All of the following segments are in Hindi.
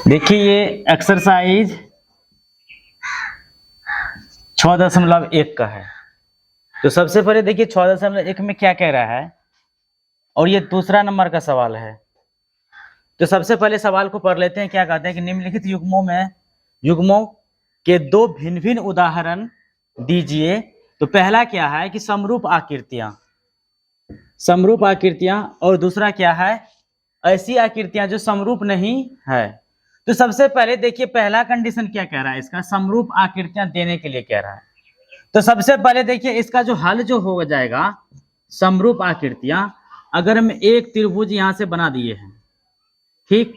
देखिए ये एक्सरसाइज 6.1 का है। तो सबसे पहले देखिए 6.1 में क्या कह रहा है और ये दूसरा नंबर का सवाल है। तो सबसे पहले सवाल को पढ़ लेते हैं। क्या कहते हैं कि निम्नलिखित युग्मों के दो भिन्न भिन्न उदाहरण दीजिए। तो पहला क्या है कि समरूप आकृतियां और दूसरा क्या है ऐसी आकृतियां जो समरूप नहीं है। तो सबसे पहले देखिए पहला कंडीशन क्या कह रहा है, इसका समरूप आकृतियां देने के लिए कह रहा है। तो सबसे पहले देखिए इसका जो हल जो हो जाएगा समरूप आकृतियां, अगर हम एक त्रिभुज यहां से बना दिए हैं, ठीक,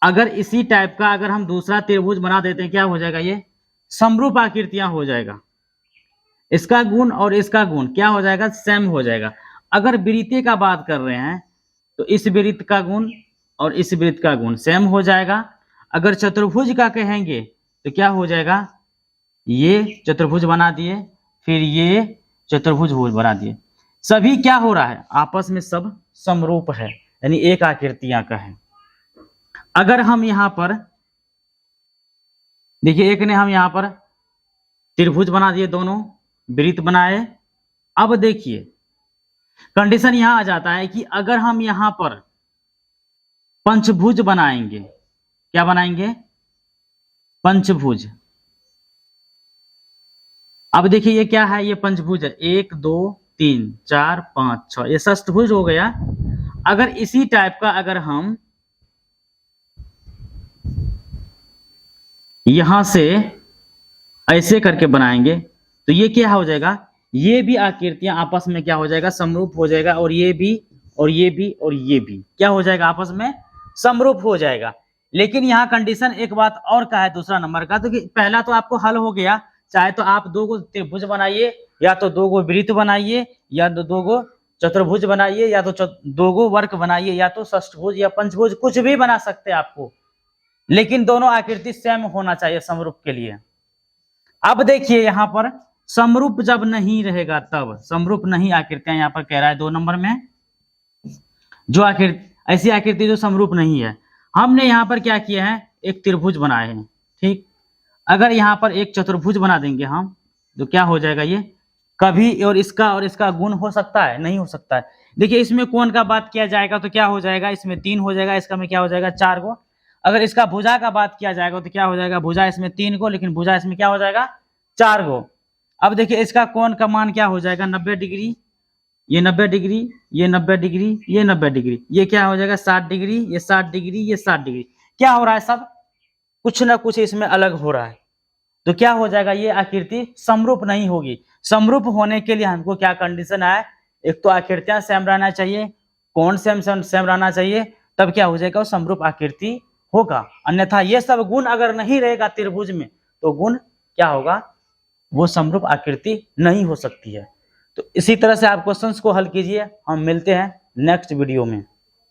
अगर इसी टाइप का अगर हम दूसरा त्रिभुज बना देते हैं क्या हो जाएगा, ये समरूप आकृतियां हो जाएगा। इसका गुण और इसका गुण क्या हो जाएगा, सेम हो जाएगा। अगर वृत्तीय का बात कर रहे हैं तो इस वृत्त का गुण और इस वृत्त का गुण सेम हो जाएगा। अगर चतुर्भुज का कहेंगे तो क्या हो जाएगा, ये चतुर्भुज बना दिए फिर ये चतुर्भुज बना दिए, सभी क्या हो रहा है आपस में सब समरूप है, यानी एक आकृतियां का है। अगर हम यहां पर देखिए एक ने हम यहां पर त्रिभुज बना दिए, दोनों वृत्त बनाए। अब देखिए कंडीशन यहां आ जाता है कि अगर हम यहां पर पंचभुज बनाएंगे, क्या बनाएंगे, पंचभुज। अब देखिए ये क्या है, ये पंचभुज है, 1 2 3 4 5 6, ये षष्ठभुज हो गया। अगर इसी टाइप का अगर हम यहां से ऐसे करके बनाएंगे तो ये क्या हो जाएगा, ये भी आकृतियां आपस में क्या हो जाएगा, समरूप हो जाएगा। और ये भी और ये भी और ये भी क्या हो जाएगा, आपस में समरूप हो जाएगा। लेकिन यहाँ कंडीशन एक बात और का है दूसरा नंबर का, तो कि पहला तो आपको हल हो गया, चाहे तो आप दो गो त्रिभुज बनाइए या तो दो गो वृत्त बनाइए या तो दो गो चतुर्भुज बनाइए या तो दो गो वर्ग बनाइए या तो षष्ठभुज या पंचभुज, कुछ भी बना सकते हैं आपको, लेकिन दोनों आकृति सेम होना चाहिए समरूप के लिए। अब देखिए यहाँ पर समरूप जब नहीं रहेगा तब समरूप नहीं आकृतियां यहाँ पर कह रहा है 2 नंबर में, जो आकृति ऐसी आकृति जो समरूप नहीं है। हमने यहाँ पर क्या किया है, एक त्रिभुज बनाए हैं, ठीक। अगर यहाँ पर एक चतुर्भुज बना देंगे हम तो क्या हो जाएगा, ये कभी और इसका गुण हो सकता है, नहीं हो सकता है। देखिए इसमें कोण का बात किया जाएगा तो क्या हो जाएगा, इसमें 3 हो जाएगा, इसका में क्या हो जाएगा 4 गो। अगर इसका भुजा का बात किया जाएगा तो क्या हो जाएगा, भुजा इसमें 3 गो, लेकिन भुजा इसमें क्या हो जाएगा 4 गो। अब देखिए इसका कोण का मान क्या हो जाएगा, 90 डिग्री, ये 90 डिग्री, ये 90 डिग्री, ये 90 डिग्री, ये क्या हो जाएगा 60 डिग्री, ये 60 डिग्री, ये 60 डिग्री। क्या हो रहा है, सब कुछ ना कुछ इसमें अलग हो रहा है। तो क्या हो जाएगा, ये आकृति समरूप नहीं होगी। समरूप होने के लिए हमको क्या कंडीशन है, एक तो आकृतियां सेम रहना चाहिए, कोण सेम रहना चाहिए, तब क्या हो जाएगा, वो समरूप आकृति होगा। अन्यथा ये सब गुण अगर नहीं रहेगा त्रिभुज में तो गुण क्या होगा, वो समरूप आकृति नहीं हो सकती है। तो इसी तरह से आप क्वेश्चंस को हल कीजिए। हम मिलते हैं नेक्स्ट वीडियो में।